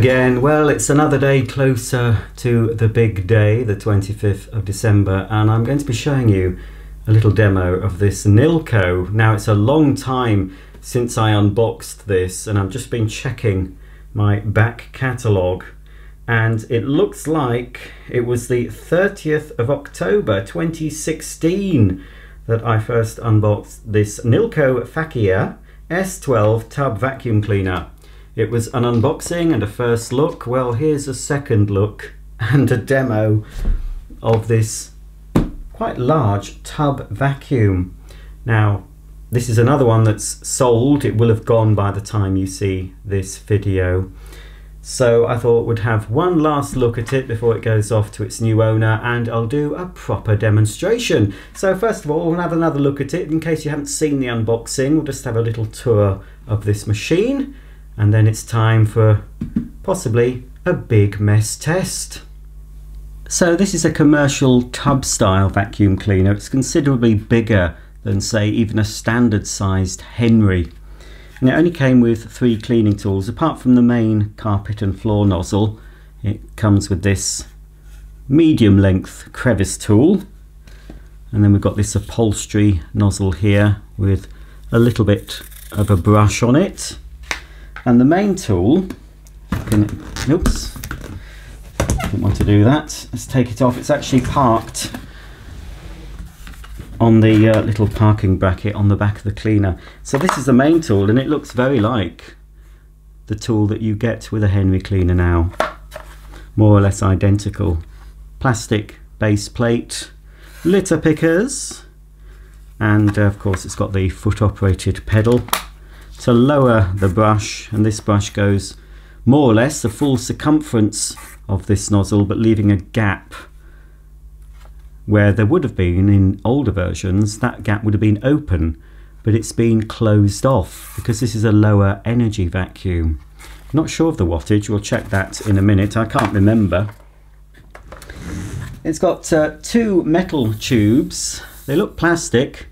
again. Well, it's another day closer to the big day, the 25th of December, and I'm going to be showing you a little demo of this Nilco. Now, it's a long time since I unboxed this, and I've just been checking my back catalogue, and it looks like it was the 30th of October 2016 that I first unboxed this Nilco S12 tub vacuum cleaner. It was an unboxing and a first look. Well, here's a second look and a demo of this quite large tub vacuum. Now, this is another one that's sold. It will have gone by the time you see this video. So I thought we'd have one last look at it before it goes off to its new owner, and I'll do a proper demonstration. So first of all, we'll have another look at it. In case you haven't seen the unboxing, we'll just have a little tour of this machine, and then it's time for possibly a big mess test. So this is a commercial tub style vacuum cleaner. It's considerably bigger than, say, even a standard sized Henry. And it only came with 3 cleaning tools. Apart from the main carpet and floor nozzle, it comes with this medium length crevice tool, and then we've got this upholstery nozzle here with a little bit of a brush on it. And the main tool, oops, didn't want to do that. Let's take it off. It's actually parked on the little parking bracket on the back of the cleaner. So this is the main tool, and it looks very like the tool that you get with a Henry cleaner now. More or less identical. Plastic base plate, litter pickers, and of course it's got the foot operated pedal to lower the brush, and this brush goes more or less the full circumference of this nozzle, but leaving a gap where there would have been in older versions. That gap would have been open, but it's been closed off because this is a lower energy vacuum. Not sure of the wattage, we'll check that in a minute. I can't remember. It's got 2 metal tubes. They look plastic,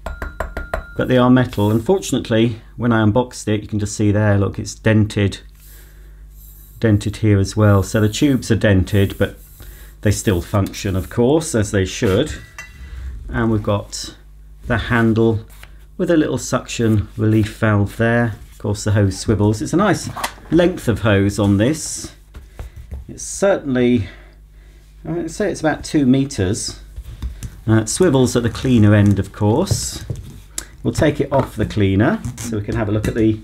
but they are metal. Unfortunately, when I unboxed it, you can just see there, look, it's dented here as well. So the tubes are dented, but they still function, of course, as they should. And we've got the handle with a little suction relief valve there. Of course, the hose swivels. It's a nice length of hose on this. It's certainly, I'd say it's about 2 meters. It swivels at the cleaner end, of course. We'll take it off the cleaner so we can have a look at the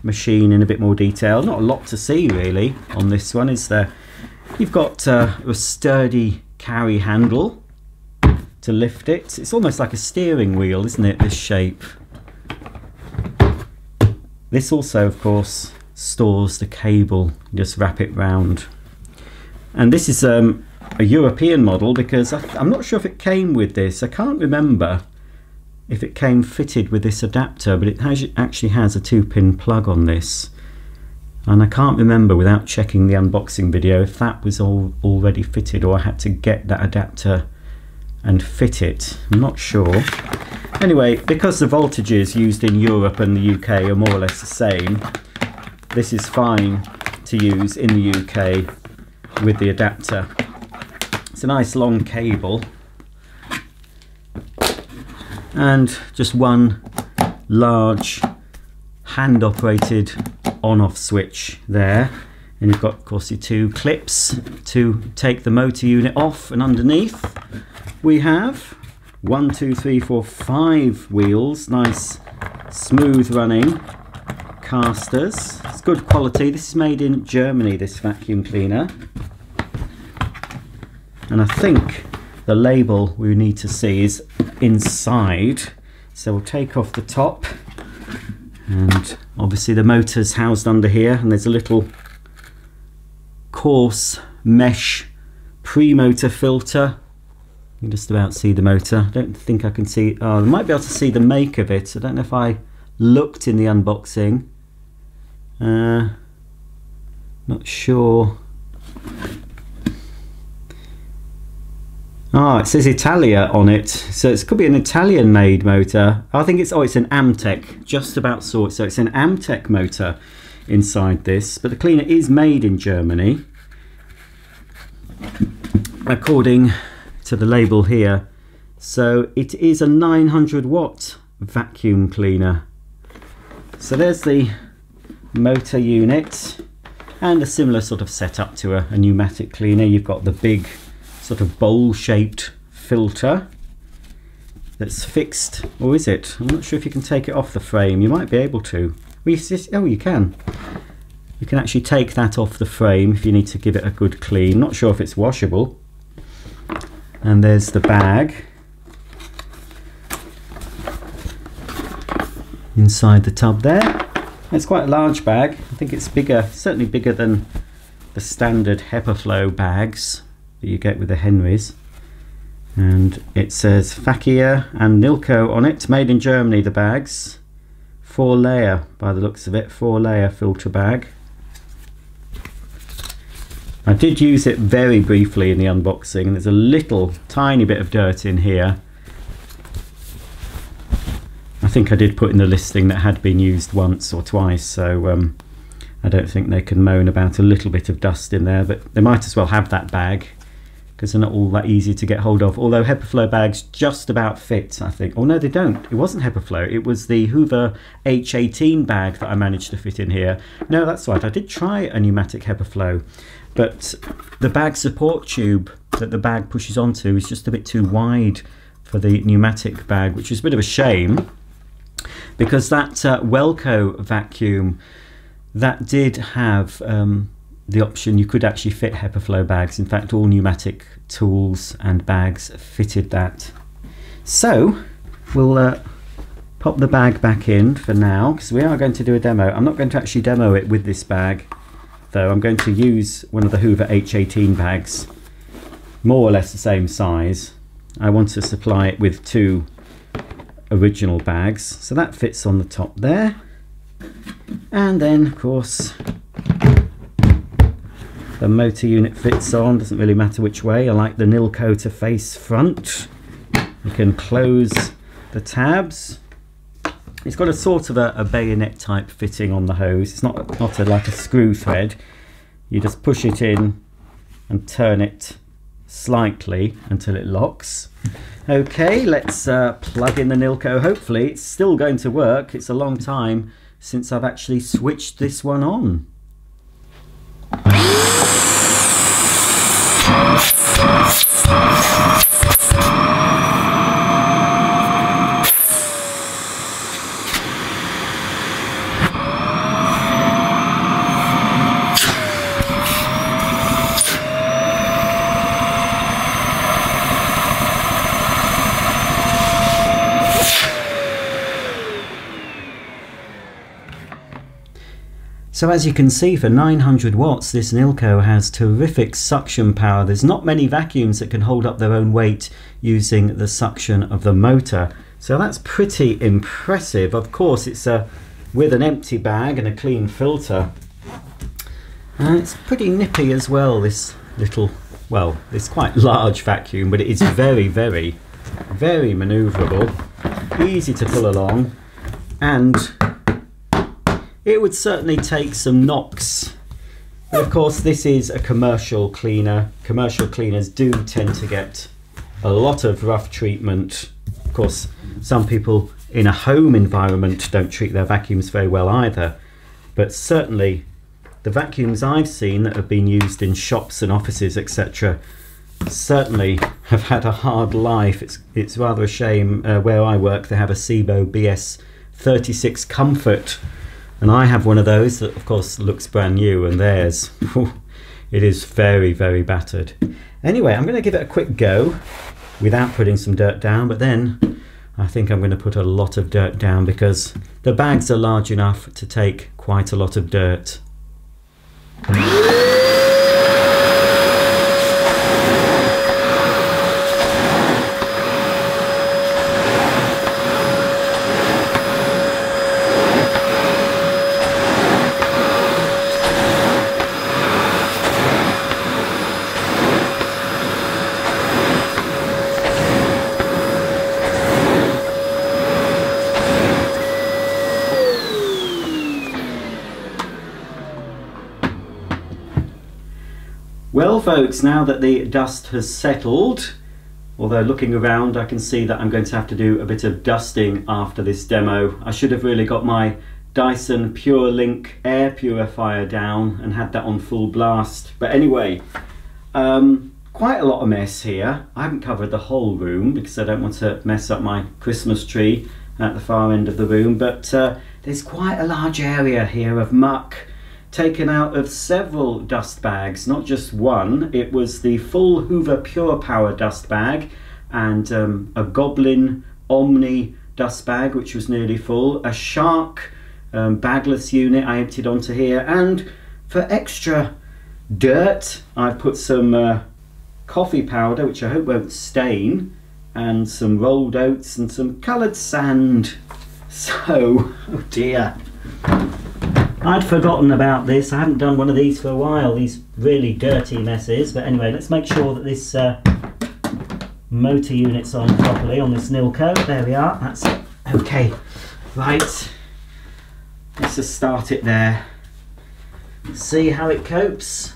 machine in a bit more detail. Not a lot to see really on this one, is there? You've got a sturdy carry handle to lift it. It's almost like a steering wheel, isn't it, this shape? This also, of course, stores the cable. You just wrap it round. And this is a European model, because I'm not sure if it came with this. I can't remember if it came fitted with this adapter, but it actually has a 2-pin plug on this. And I can't remember, without checking the unboxing video, if that was already fitted or I had to get that adapter and fit it. I'm not sure. Anyway, because the voltages used in Europe and the UK are more or less the same, this is fine to use in the UK with the adapter. It's a nice long cable, and just one large hand-operated on-off switch there, and you've got, of course, your 2 clips to take the motor unit off, and underneath we have 1, 2, 3, 4, 5 wheels. Nice smooth running casters. It's good quality. This is made in Germany, this vacuum cleaner, and I think the label we need to see is inside. So we'll take off the top, and obviously the motor's housed under here, and there's a little coarse mesh pre-motor filter. You can just about see the motor. I don't think I can see, oh, I might be able to see the make of it. I don't know if I looked in the unboxing. Not sure. Ah, it says Italia on it, so it could be an Italian made motor. I think it's, oh, it's an Amtech, just about saw it. So it's an Amtech motor inside this, but the cleaner is made in Germany according to the label here. So it is a 900 watt vacuum cleaner. So there's the motor unit, and a similar sort of setup to a pneumatic cleaner. You've got the big sort of bowl shaped filter that's fixed, or is it? I'm not sure if you can take it off the frame. You might be able to. Well, oh, you can. You can actually take that off the frame if you need to give it a good clean. Not sure if it's washable. And there's the bag inside the tub there. It's quite a large bag. I think it's bigger, certainly bigger than the standard HEPA-Flow bags that you get with the Henrys. And it says Faccia and Nilco on it, made in Germany, the bags. 4-layer by the looks of it, 4-layer filter bag. I did use it very briefly in the unboxing, and there's a little tiny bit of dirt in here. I think I did put in the listing that had been used once or twice, so I don't think they can moan about a little bit of dust in there, but they might as well have that bag because they're not all that easy to get hold of. Although HEPA-Flow bags just about fit, I think. Oh no, they don't. It wasn't HEPA-Flow. It was the Hoover H18 bag that I managed to fit in here. No, that's right. I did try a pneumatic HEPA-Flow, but the bag support tube that the bag pushes onto is just a bit too wide for the pneumatic bag, which is a bit of a shame, because that Welco vacuum, that did have the option you could actually fit HEPA-Flow bags. In fact, all pneumatic tools and bags fitted that. So we'll pop the bag back in for now, because we are going to do a demo. I'm not going to actually demo it with this bag though. I'm going to use one of the Hoover H18 bags, more or less the same size. I want to supply it with 2 original bags, so that fits on the top there. And then of course the motor unit fits on, doesn't really matter which way. I like the Nilco to face front. You can close the tabs. It's got a sort of a bayonet type fitting on the hose. It's not like a screw thread. You just push it in and turn it slightly until it locks. Okay, let's plug in the Nilco. Hopefully it's still going to work. It's a long time since I've actually switched this one on. So as you can see, for 900 watts, this Nilco has terrific suction power. There's not many vacuums that can hold up their own weight using the suction of the motor. So that's pretty impressive. Of course, it's with an empty bag and a clean filter. And it's pretty nippy as well, this little, well, it's quite large vacuum, but it is very, very, very maneuverable. Easy to pull along, and it would certainly take some knocks. But of course, this is a commercial cleaner. Commercial cleaners do tend to get a lot of rough treatment. Of course, some people in a home environment don't treat their vacuums very well either. But certainly, the vacuums I've seen that have been used in shops and offices, etc., certainly have had a hard life. It's rather a shame. Where I work, they have a Sebo BS36 Comfort. And I have one of those that of course looks brand new, and theirs, it is very, very battered. Anyway, I'm going to give it a quick go without putting some dirt down, but then I think I'm going to put a lot of dirt down because the bags are large enough to take quite a lot of dirt. Well folks, now that the dust has settled, although looking around I can see that I'm going to have to do a bit of dusting after this demo. I should have really got my Dyson PureLink air purifier down and had that on full blast. But anyway, quite a lot of mess here. I haven't covered the whole room because I don't want to mess up my Christmas tree at the far end of the room, but there's quite a large area here of muck taken out of several dust bags, not just one. It was the full Hoover Pure Power dust bag and a Goblin Omni dust bag which was nearly full, a Shark bagless unit I emptied onto here, and for extra dirt I've put some coffee powder which I hope won't stain, and some rolled oats and some coloured sand. So, oh dear, I'd forgotten about this. I haven't done one of these for a while, these really dirty messes. But anyway, let's make sure that this motor unit's on properly on this Nilco. There we are, that's it. Okay, right, let's just start it there, see how it copes.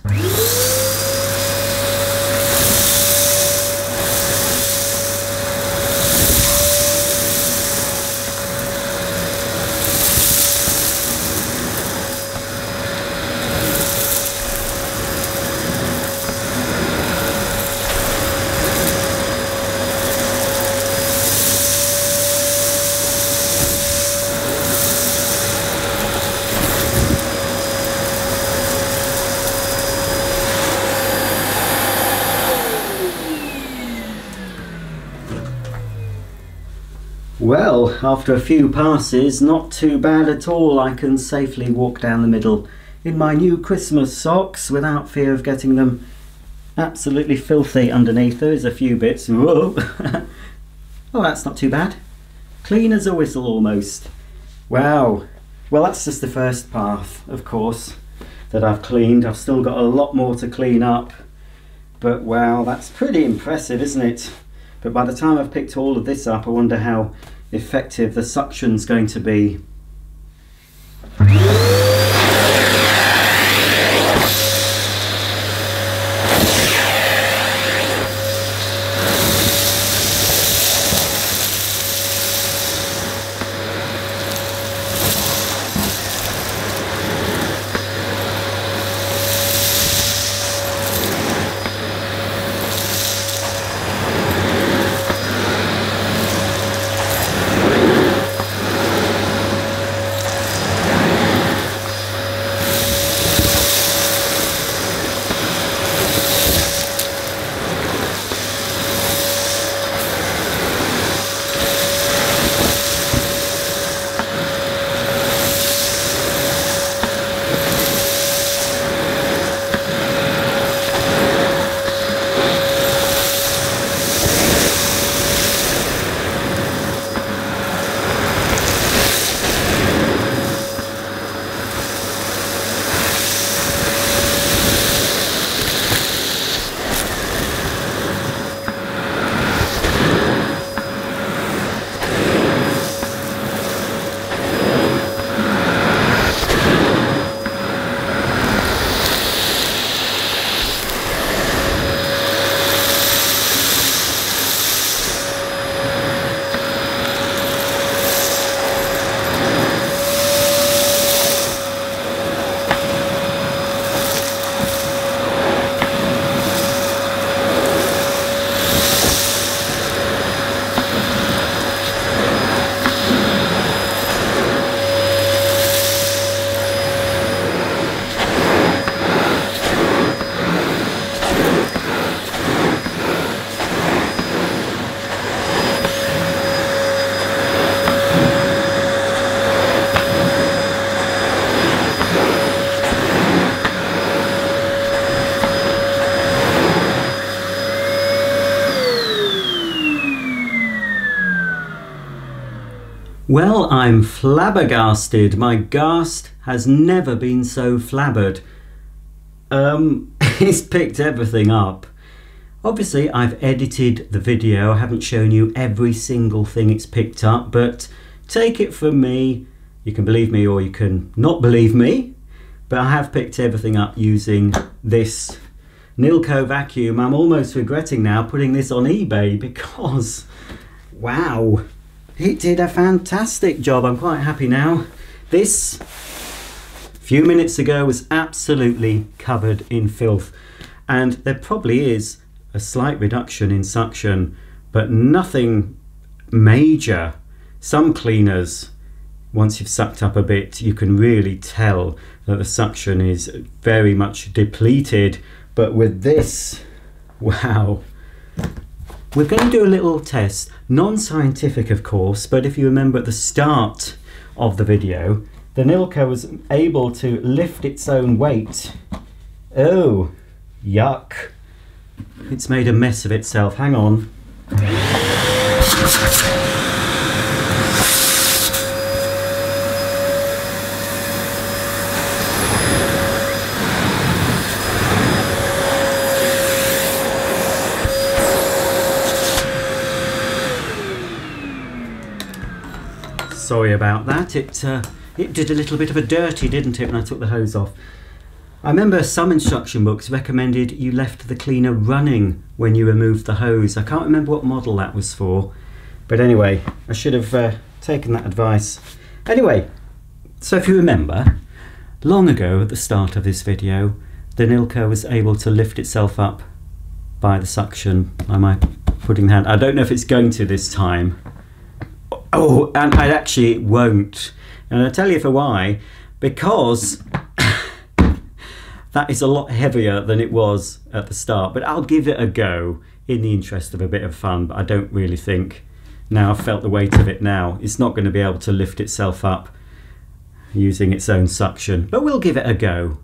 Well, after a few passes, not too bad at all. I can safely walk down the middle in my new Christmas socks without fear of getting them absolutely filthy underneath. There is a few bits. Whoa. Oh, that's not too bad. Clean as a whistle almost. Wow. Well, that's just the first path, of course, that I've cleaned. I've still got a lot more to clean up. But wow, that's pretty impressive, isn't it? But by the time I've picked all of this up, I wonder how effective the suction's going to be. Well, I'm flabbergasted. My ghast has never been so flabbered. He's picked everything up. Obviously, I've edited the video. I haven't shown you every single thing it's picked up, but take it from me. You can believe me or you can not believe me, but I have picked everything up using this Nilco vacuum. I'm almost regretting now putting this on eBay because, wow, it did a fantastic job. I'm quite happy now. This, a few minutes ago, was absolutely covered in filth, and there probably is a slight reduction in suction, but nothing major. Some cleaners, once you've sucked up a bit, you can really tell that the suction is very much depleted. But with this, wow. We're going to do a little test, non-scientific of course, but if you remember at the start of the video, the Nilco was able to lift its own weight. Oh, yuck. It's made a mess of itself. Hang on. Sorry about that. It did a little bit of a dirty, didn't it, when I took the hose off. I remember some instruction books recommended you left the cleaner running when you removed the hose. I can't remember what model that was for, but anyway, I should have taken that advice. Anyway, so if you remember, long ago at the start of this video, the Nilco was able to lift itself up by the suction by my putting the hand. I don't know if it's going to this time. Oh, and actually it won't. And I'll tell you for why. Because that is a lot heavier than it was at the start. But I'll give it a go in the interest of a bit of fun. But I don't really think, now I've felt the weight of it now, it's not going to be able to lift itself up using its own suction. But we'll give it a go.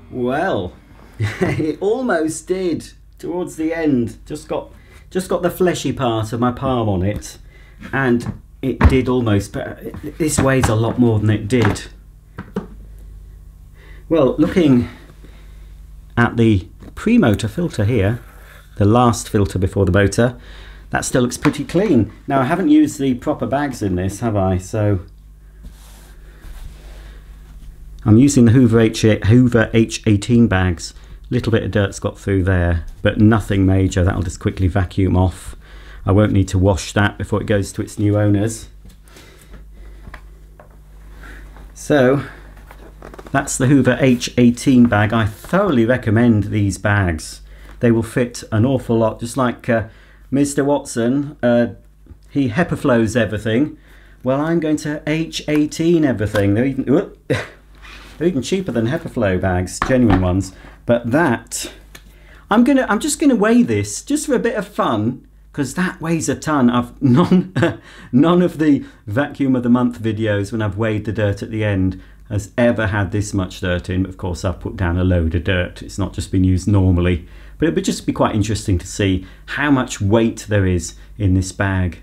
Well, it almost did towards the end. Just got the fleshy part of my palm on it, and it did almost, but this weighs a lot more than it did. Well, looking at the pre-motor filter here, the last filter before the motor, that still looks pretty clean. Now I haven't used the proper bags in this, have I? So I'm using the Hoover H18 bags. A little bit of dirt's got through there, but nothing major. That'll just quickly vacuum off. I won't need to wash that before it goes to its new owners. So that's the Hoover H18 bag. I thoroughly recommend these bags. They will fit an awful lot, just like Mr. Watson. He HEPA flows everything. Well, I'm going to H18 everything. They're even cheaper than HEPA flow bags, genuine ones. But that, I'm just gonna weigh this just for a bit of fun, because that weighs a ton. I've none of the vacuum of the month videos when I've weighed the dirt at the end has ever had this much dirt in. Of course, I've put down a load of dirt. It's not just been used normally, but it would just be quite interesting to see how much weight there is in this bag.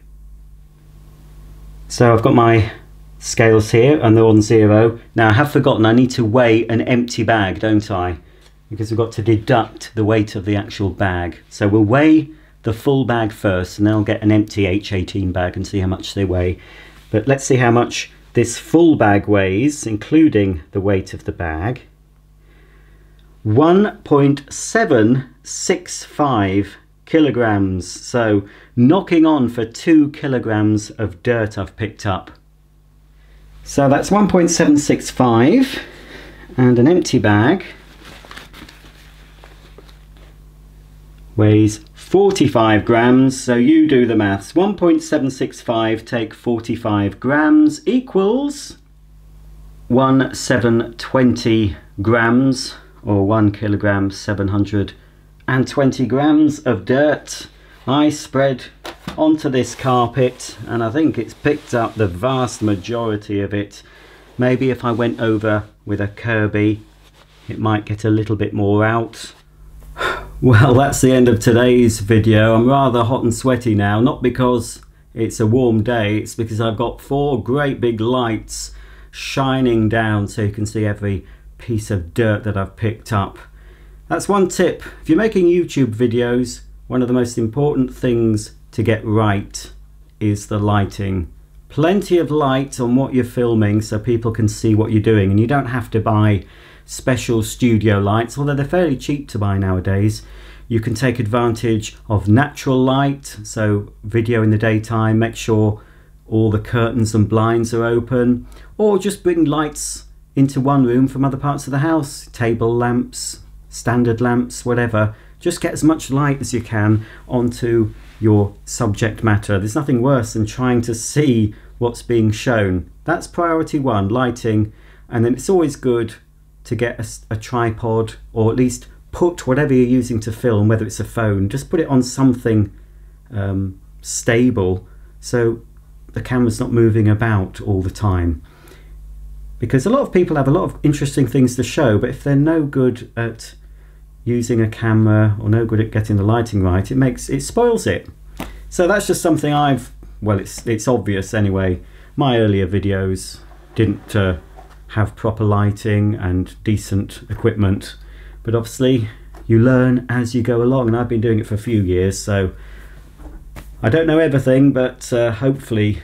So I've got my scales here and they're on 0. Now I have forgotten, I need to weigh an empty bag, don't I? Because we've got to deduct the weight of the actual bag. So we'll weigh the full bag first, and then I'll get an empty H18 bag and see how much they weigh. But let's see how much this full bag weighs, including the weight of the bag. 1.765 kilograms. So knocking on for 2 kilograms of dirt I've picked up. So that's 1.765, and an empty bag weighs 45 grams, so you do the maths. 1.765 take 45 grams equals 1720 grams, or 1 kilogram 720 grams of dirt I spread onto this carpet, and I think it's picked up the vast majority of it. Maybe if I went over with a Kirby it might get a little bit more out. Well, that's the end of today's video. I'm rather hot and sweaty now, not because it's a warm day, it's because I've got 4 great big lights shining down so you can see every piece of dirt that I've picked up. That's one tip. If you're making YouTube videos, one of the most important things to get right is the lighting. Plenty of light on what you're filming so people can see what you're doing, and you don't have to buy special studio lights, although they're fairly cheap to buy nowadays. You can take advantage of natural light, so video in the daytime, make sure all the curtains and blinds are open, or just bring lights into one room from other parts of the house, table lamps, standard lamps, whatever. Just get as much light as you can onto your subject matter. There's nothing worse than trying to see what's being shown. That's priority one, lighting. And then it's always good to get a tripod, or at least put whatever you're using to film, whether it's a phone, just put it on something stable so the camera's not moving about all the time. Because a lot of people have a lot of interesting things to show, but if they're no good at using a camera or no good at getting the lighting right, it spoils it. So that's just something well, it's obvious anyway. My earlier videos didn't have proper lighting and decent equipment, but obviously you learn as you go along, and I've been doing it for a few years, so I don't know everything, but hopefully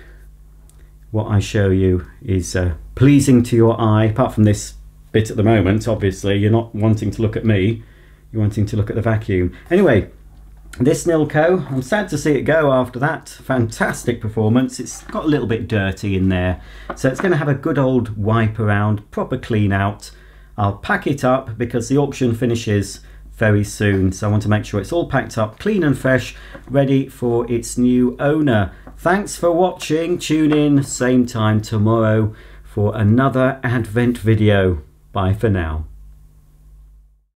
what I show you is pleasing to your eye. Apart from this bit at the moment, obviously you're not wanting to look at me, you're wanting to look at the vacuum. Anyway, this Nilco, I'm sad to see it go after that fantastic performance. It's got a little bit dirty in there, so it's going to have a good old wipe around, proper clean out. I'll pack it up because the auction finishes very soon, so I want to make sure it's all packed up, clean and fresh, ready for its new owner. Thanks for watching. Tune in same time tomorrow for another Advent video. Bye for now.